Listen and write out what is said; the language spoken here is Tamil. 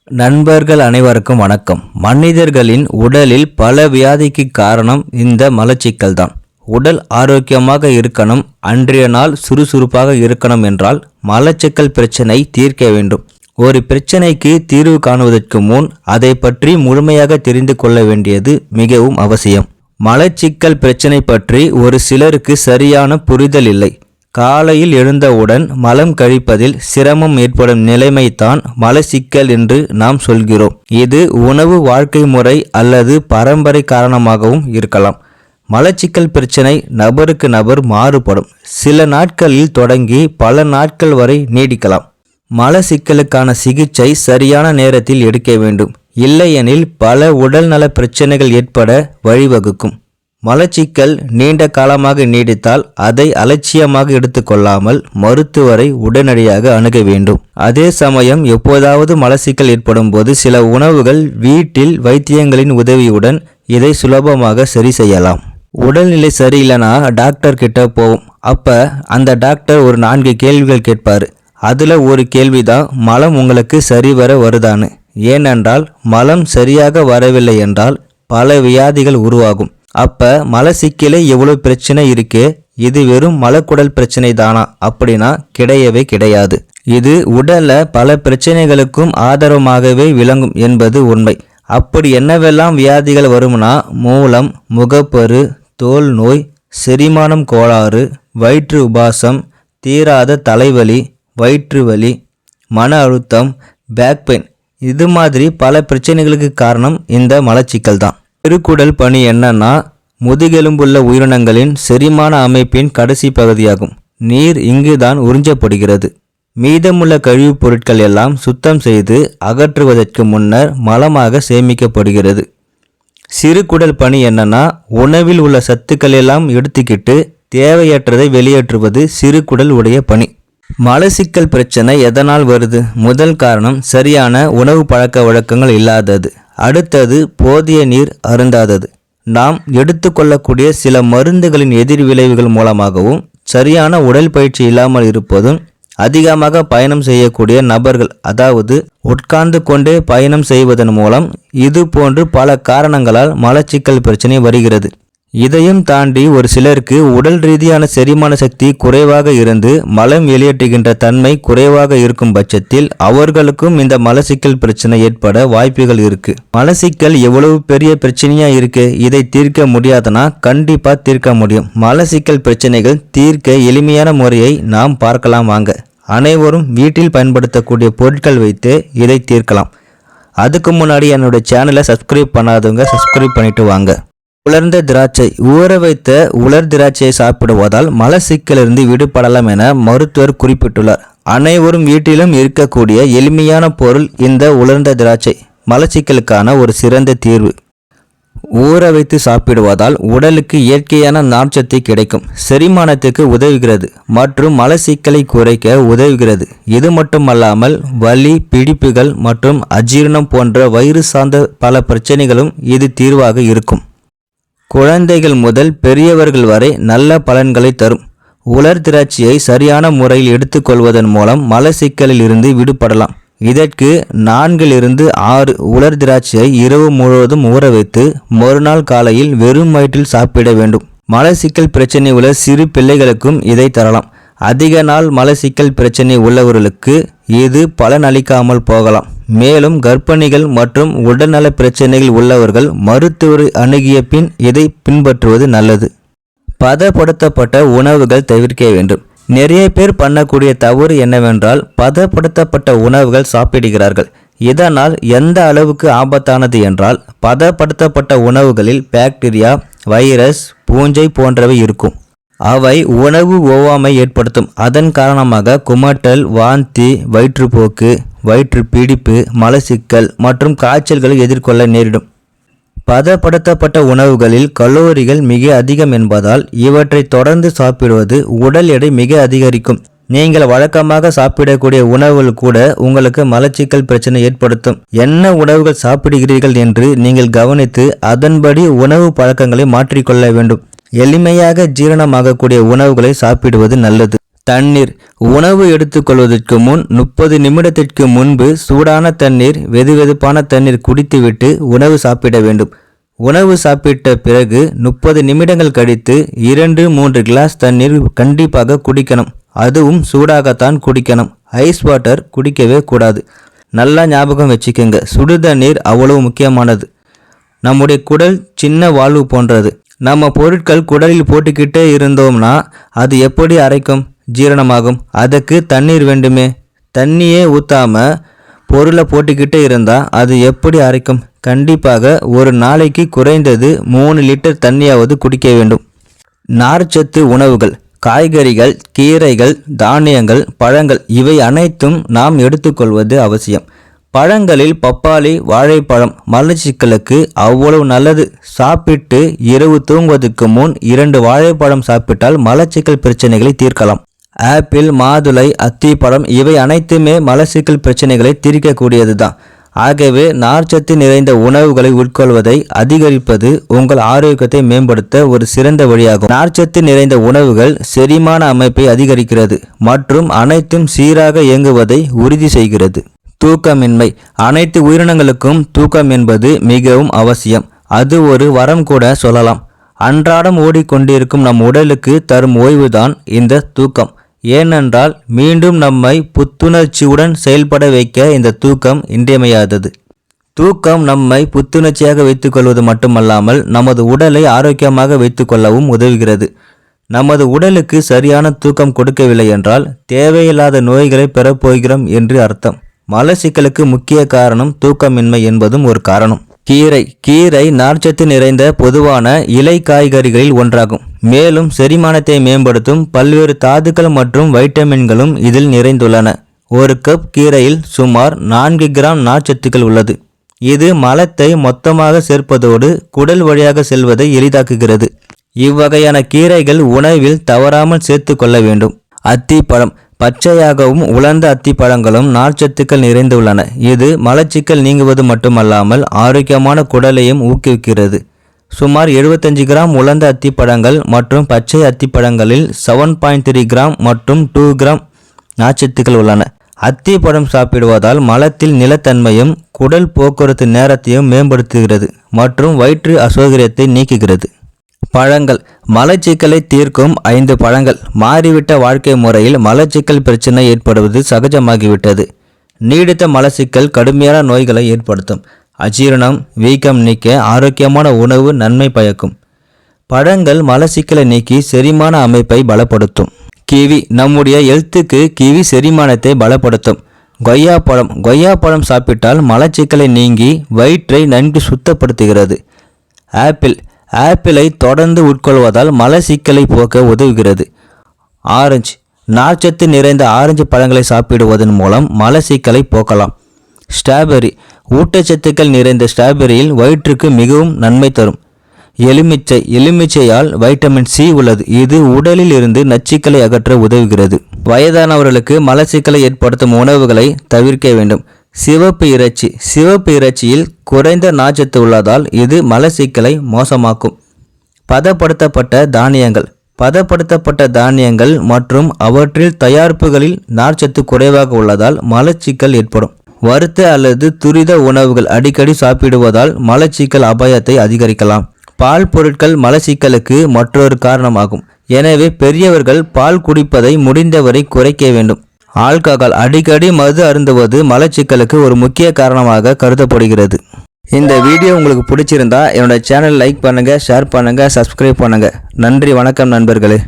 நண்பர்கள் அனைவருக்கும் வணக்கம். மனிதர்களின் உடலில் பல வியாதிக்கு காரணம் இந்த மலச்சிக்கல் தான். உடல் ஆரோக்கியமாக இருக்கணும், அன்றைய நாள் சுறுசுறுப்பாக இருக்கணும் என்றால் மலச்சிக்கல் பிரச்சனை தீர்க்க வேண்டும். ஒரு பிரச்சனைக்கு தீர்வு காணுவதற்கு முன் அதை பற்றி முழுமையாக தெரிந்து கொள்ள வேண்டியது மிகவும் அவசியம். மலச்சிக்கல் பிரச்சனை பற்றி ஒரு சிலருக்கு சரியான புரிதல் இல்லை. காலையில் எழுந்தவுடன் மலம் கழிப்பதில் சிரமம் ஏற்படும் நிலைமைதான் மலச்சிக்கல் என்று நாம் சொல்கிறோம். இது உணவு, வாழ்க்கை முறை அல்லது பரம்பரை காரணமாகவும் இருக்கலாம். மலச்சிக்கல் பிரச்சனை நபருக்கு நபர் மாறுபடும். சில நாட்களில் தொடங்கி பல நாட்கள் வரை நீடிக்கலாம். மலச்சிக்கலுக்கான சிகிச்சை சரியான நேரத்தில் எடுக்க வேண்டும். இல்லையெனில் பல உடல்நல பிரச்சனைகள் ஏற்பட வழிவகுக்கும். மலச்சிக்கல் நீண்ட காலமாக நீடித்தால் அதை அலட்சியமாக எடுத்துக்கொள்ளாமல் மருத்துவரை உடனடியாக அணுக வேண்டும். அதே சமயம் எப்போதாவது மலச்சிக்கல் ஏற்படும் போது சில உணவுகள், வீட்டில் வைத்தியங்களின் உதவியுடன் இதை சுலபமாக சரி செய்யலாம். உடல்நிலை சரியில்லைனா டாக்டர் கிட்ட போவோம். அப்ப அந்த டாக்டர் ஒரு 4 கேள்விகள் கேட்பாரு. அதுல ஒரு கேள்விதான், மலம் உங்களுக்கு சரிவர வருதான்னு. ஏனென்றால் மலம் சரியாக வரவில்லை என்றால் பல வியாதிகள் உருவாகும். அப்ப மலச்சிக்கலே எவ்வளவு பிரச்சனை இருக்கு, இது வெறும் மலக்குடல் பிரச்சனை தானா அப்படின்னா கிடையவே கிடையாது. இது உடல்ல பல பிரச்சனைகளுக்கும் ஆதாரமாகவே விளங்கும் என்பது உண்மை. அப்படி என்னவெல்லாம் வியாதிகள் வரும்னா, மூலம், முகப்பரு, தோல் நோய், செரிமானம் கோளாறு, வயிற்று உபாசம், தீராத தலைவலி, வயிற்று வலி, மன அழுத்தம், பேக் பெயின், இது மாதிரி பல பிரச்சனைகளுக்கு காரணம் இந்த மலச்சிக்கல் தான். பெருக்குடல் பணி என்னன்னா, முதுகெலும்புள்ள உயிரினங்களின் செரிமான அமைப்பின் கடைசி பகுதியாகும். நீர் இங்குதான் உறிஞ்சப்படுகிறது. மீதமுள்ள கழிவுப் பொருட்கள் எல்லாம் சுத்தம் செய்து அகற்றுவதற்கு முன்னர் மலமாக சேமிக்கப்படுகிறது. சிறுகுடல் பணி என்னன்னா, உணவில் உள்ள சத்துக்கள் எல்லாம் எடுத்துக்கிட்டு தேவையற்றதை வெளியேற்றுவது சிறுகுடல் உடைய பணி. மலச்சிக்கல் பிரச்சனை எதனால் வருது? முதல் காரணம் சரியான உணவு பழக்க வழக்கங்கள் இல்லாதது. அடுத்தது போதிய நீர் அருந்தாதது. நாம் எடுத்துக்கொள்ளக்கூடிய சில மருந்துகளின் எதிர் விளைவுகள் மூலமாகவும், சரியான உடற்பயிற்சி இல்லாமல் இருப்பதும், அதிகமாக பயணம் செய்யக்கூடிய நபர்கள், அதாவது உட்கார்ந்து கொண்டே பயணம் செய்வதன் மூலம், இது போன்று பல காரணங்களால் மலச்சிக்கல் பிரச்சனை வருகிறது. இதையும் தாண்டி ஒரு சிலருக்கு உடல் ரீதியான செரிமான சக்தி குறைவாக இருந்து மலம் வெளியேற்றுகின்ற தன்மை குறைவாக இருக்கும் பட்சத்தில் அவர்களுக்கும் இந்த மலச்சிக்கல் பிரச்சனை ஏற்பட வாய்ப்புகள் இருக்கு. மலச்சிக்கல் எவ்வளவு பெரிய பிரச்சனையா இருக்கு, இதை தீர்க்க முடியாதனா கண்டிப்பா தீர்க்க முடியும். மலச்சிக்கல் பிரச்சனைகள் தீர்க்க எளிமையான முறையை நாம் பார்க்கலாம் வாங்க. அனைவரும் வீட்டில் பயன்படுத்தக்கூடிய பொருட்கள் வைத்து இதை தீர்க்கலாம். அதுக்கு முன்னாடி என்னோட சேனலை சப்ஸ்கிரைப் பண்ணாதவங்க சப்ஸ்கிரைப் பண்ணிட்டு வாங்க. உலர்ந்த திராட்சை. ஊற வைத்த உலர் திராட்சையை சாப்பிடுவதால் மலச்சிக்கலிருந்து விடுபடலாம் என மருத்துவர் குறிப்பிட்டுள்ளார். அனைவரும் வீட்டிலும் இருக்கக்கூடிய எளிமையான பொருள் இந்த உலர்ந்த திராட்சை மலச்சிக்கலுக்கான ஒரு சிறந்த தீர்வு. ஊற வைத்து சாப்பிடுவதால் உடலுக்கு இயற்கையான நார்ச்சத்து கிடைக்கும், செரிமானத்துக்கு உதவுகிறது மற்றும் மலச்சிக்கலை குறைக்க உதவுகிறது. இது மட்டுமல்லாமல் வலி, பிடிப்புகள் மற்றும் அஜீரணம் போன்ற வயிறு சார்ந்த பல பிரச்சனைகளும் இது தீர்வாக இருக்கும். குழந்தைகள் முதல் பெரியவர்கள் வரை நல்ல பலன்களை தரும். உலர் திராட்சையை சரியான முறையில் எடுத்துக்கொள்வதன் மூலம் மலச்சிக்கலில் இருந்து விடுபடலாம். இதற்கு 4 to 6 உலர் திராட்சையை இரவு முழுவதும் ஊற வைத்து மறுநாள் காலையில் வெறும் வயிற்றில் சாப்பிட வேண்டும். மலச்சிக்கல் பிரச்சனை உள்ள சிறு பிள்ளைகளுக்கும் இதை தரலாம். அதிக நாள் மலச்சிக்கல் பிரச்சனை உள்ளவர்களுக்கு இது பலனளிக்காமல் போகலாம். மேலும் கர்ப்பிணிகள் மற்றும் உடல்நல பிரச்சனைகள் உள்ளவர்கள் மருத்துவரை அணுகிய பின் இதை பின்பற்றுவது நல்லது. பதப்படுத்தப்பட்ட உணவுகள் தவிர்க்க வேண்டும். நிறைய பேர் பண்ணக்கூடிய தவறு என்னவென்றால், பதப்படுத்தப்பட்ட உணவுகள் சாப்பிடுகிறார்கள். இதனால் எந்த அளவுக்கு ஆபத்தானது என்றால், பதப்படுத்தப்பட்ட உணவுகளில் பாக்டீரியா, வைரஸ், பூஞ்சை போன்றவை இருக்கும். அவை உணவு ஒவ்வாமை ஏற்படுத்தும். அதன் காரணமாக குமட்டல், வாந்தி, வயிற்றுப்போக்கு, வயிற்று பிடிப்பு, மலச்சிக்கல் மற்றும் காய்ச்சல்களை எதிர்கொள்ள நேரிடும். பதப்படுத்தப்பட்ட உணவுகளில் கலோரிகள் மிக அதிகம் என்பதால் இவற்றை தொடர்ந்து சாப்பிடுவது உடல் எடை மிக அதிகரிக்கும். நீங்கள் வழக்கமாக சாப்பிடக்கூடிய உணவுகள் கூட உங்களுக்கு மலச்சிக்கல் பிரச்சனை ஏற்படுத்தும். என்ன உணவுகள் சாப்பிடுகிறீர்கள் என்று நீங்கள் கவனித்து அதன்படி உணவு பழக்கங்களை மாற்றிக்கொள்ள வேண்டும். எளிமையாக ஜீரணமாகக்கூடிய உணவுகளை சாப்பிடுவது நல்லது. தண்ணீர். உணவு எடுத்துக்கொள்வதற்கு முன் 30 நிமிடத்திற்கு முன்பு சூடான தண்ணீர், வெதுவெதுப்பான தண்ணீர் குடித்துவிட்டு உணவு சாப்பிட வேண்டும். உணவு சாப்பிட்ட பிறகு 30 நிமிடங்கள் கழித்து 2-3 கிளாஸ் தண்ணீர் கண்டிப்பாக குடிக்கணும். அதுவும் சூடாகத்தான் குடிக்கணும். ஐஸ் வாட்டர் குடிக்கவே கூடாது. நல்லா ஞாபகம் வச்சுக்கோங்க, சுடு தண்ணீர் அவ்வளவு முக்கியமானது. நம்முடைய குடல் சின்ன வால்வு போன்றது. நம்ம பொருட்கள் குடலில் போட்டுக்கிட்டே இருந்தோம்னா அது எப்படி அரைக்கும், ஜீரணமாகும்? அதுக்கு தண்ணீர் வேண்டுமே. தண்ணியே ஊற்றாம பொருளை போட்டுக்கிட்டே இருந்தால் அது எப்படி அரைக்கும்? கண்டிப்பாக ஒரு நாளைக்கு குறைந்தது 3 லிட்டர் தண்ணியாவது குடிக்க வேண்டும். நார்ச்சத்து உணவுகள். காய்கறிகள், கீரைகள், தானியங்கள், பழங்கள் இவை அனைத்தும் நாம் எடுத்துக்கொள்வது அவசியம். பழங்களில் பப்பாளி, வாழைப்பழம் மலச்சிக்கலுக்கு அவ்வளவு நல்லது. சாப்பிட்டு இரவு தூங்குவதற்கு முன் 2 வாழைப்பழம் சாப்பிட்டால் மலச்சிக்கல் பிரச்சனைகளை தீர்க்கலாம். ஆப்பிள், மாதுளை, அத்திப்பழம் இவை அனைத்துமே மலச்சிக்கல் பிரச்சனைகளை தீர்க்கக்கூடியது தான். ஆகவே நார்ச்சத்து நிறைந்த உணவுகளை உட்கொள்வதை அதிகரிப்பது உங்கள் ஆரோக்கியத்தை மேம்படுத்த ஒரு சிறந்த வழியாகும். நார்ச்சத்து நிறைந்த உணவுகள் செரிமான அமைப்பை அதிகரிக்கிறது மற்றும் அனைத்தும் சீராக இயங்குவதை உறுதி செய்கிறது. தூக்கமின்மை. அனைத்து உயிரினங்களுக்கும் தூக்கம் என்பது மிகவும் அவசியம். அது ஒரு வரம் கூட சொல்லலாம். அன்றாடம் ஓடிக்கொண்டிருக்கும் நம் உடலுக்கு தரும் ஓய்வுதான் இந்த தூக்கம். ஏனென்றால் மீண்டும் நம்மை புத்துணர்ச்சியுடன் செயல்பட வைக்க இந்த தூக்கம் இன்றியமையாதது. தூக்கம் நம்மை புத்துணர்ச்சியாக வைத்துக்கொள்வது மட்டுமல்லாமல் நமது உடலை ஆரோக்கியமாக வைத்துக்கொள்ளவும் உதவுகிறது. நமது உடலுக்கு சரியான தூக்கம் கொடுக்கவில்லை என்றால் தேவையில்லாத நோய்களை பெறப்போகிறோம் என்று அர்த்தம். மலச்சிக்கலுக்கு முக்கிய காரணம் தூக்கமின்மை என்பதும் ஒரு காரணம். கீரை நார்ச்சத்து நிறைந்த பொதுவான இலை காய்கறிகளில் ஒன்றாகும். மேலும் செரிமானத்தை மேம்படுத்தும் பல்வேறு தாதுக்கள் மற்றும் வைட்டமின்களும் இதில் நிறைந்துள்ளன. ஒரு கப் கீரையில் சுமார் 4 கிராம் நார்ச்சத்துக்கள் உள்ளது. இது மலத்தை மொத்தமாக சேர்ப்பதோடு குடல் வழியாக செல்வதை எளிதாக்குகிறது. இவ்வகையான கீரைகள் உணவில் தவறாமல் சேர்த்து கொள்ள வேண்டும். அத்திப்பழம். பச்சையாகவும் உலர்ந்த அத்திப்பழங்களும் நார்ச்சத்துக்கள் நிறைந்துள்ளன. இது மலச்சிக்கல் நீங்குவது மட்டுமல்லாமல் ஆரோக்கியமான குடலையும் ஊக்குவிக்கிறது. சுமார் 75 கிராம் உலர்ந்த அத்திப்பழங்கள் மற்றும் பச்சை அத்திப்பழங்களில் 7.3 கிராம் மற்றும் 2 கிராம் நார்ச்சத்துக்கள் உள்ளன. அத்திப்பழம் சாப்பிடுவதால் மலத்தில் நிலத்தன்மையும் குடல் போக்குவரத்து நேரத்தையும் மேம்படுத்துகிறது மற்றும் வயிற்று அசௌகரியத்தை நீக்குகிறது. பழங்கள். மலச்சிக்கலை தீர்க்கும் 5 பழங்கள். மாறிவிட்ட வாழ்க்கை முறையில் மலச்சிக்கல் பிரச்சனை ஏற்படுவது சகஜமாகிவிட்டது. நீடித்த மலச்சிக்கல் கடுமையான நோய்களை ஏற்படுத்தும். அஜீரணம், வீக்கம் நீக்க ஆரோக்கியமான உணவு நன்மை பயக்கும். பழங்கள் மலச்சிக்கலை நீக்கி செரிமான அமைப்பை பலப்படுத்தும். கிவி. நம்முடைய ஹெல்த்துக்கு கிவி செரிமானத்தை பலப்படுத்தும். கொய்யாப்பழம் சாப்பிட்டால் மலச்சிக்கலை நீங்கி வயிற்றை நன்கு சுத்தப்படுத்துகிறது. ஆப்பிளை தொடர்ந்து உட்கொள்வதால் மலச்சிக்கலை போக்க உதவுகிறது. ஆரஞ்சு. நார்ச்சத்து நிறைந்த ஆரஞ்சு பழங்களை சாப்பிடுவதன் மூலம் மலச்சிக்கலை போக்கலாம். ஸ்ட்ராபெர்ரி. ஊட்டச்சத்துக்கள் நிறைந்த ஸ்ட்ராபெர்ரியில் வயிற்றுக்கு மிகவும் நன்மை தரும். எலுமிச்சையால் வைட்டமின் சி உள்ளது. இது உடலில் இருந்து நச்சுக்களை அகற்ற உதவுகிறது. வயதானவர்களுக்கு மலச்சிக்கலை ஏற்படுத்தும் உணவுகளை தவிர்க்க வேண்டும். சிவப்பு இறைச்சியில் குறைந்த நார்ச்சத்து உள்ளதால் இது மலச்சிக்கலை மோசமாக்கும். பதப்படுத்தப்பட்ட தானியங்கள் மற்றும் அவற்றில் தயாரிப்புகளில் நார்ச்சத்து குறைவாக உள்ளதால் மலச்சிக்கல் ஏற்படும். வறுத்த அல்லது துரித உணவுகள் அடிக்கடி சாப்பிடுவதால் மலச்சிக்கல் அபாயத்தை அதிகரிக்கலாம். பால் பொருட்கள் மலச்சிக்கலுக்கு மற்றொரு காரணமாகும். எனவே பெரியவர்கள் பால் குடிப்பதை முடிந்தவரை குறைக்க வேண்டும். ஆல்கஹால். அடிக்கடி மது அருந்துவது மலச்சிக்கலுக்கு ஒரு முக்கிய காரணமாக கருதப்படுகிறது. இந்த வீடியோ உங்களுக்கு பிடிச்சிருந்தா என்னோட சேனல் லைக் பண்ணுங்கள், ஷேர் பண்ணுங்கள், சப்ஸ்கிரைப் பண்ணுங்கள். நன்றி, வணக்கம் நண்பர்களே.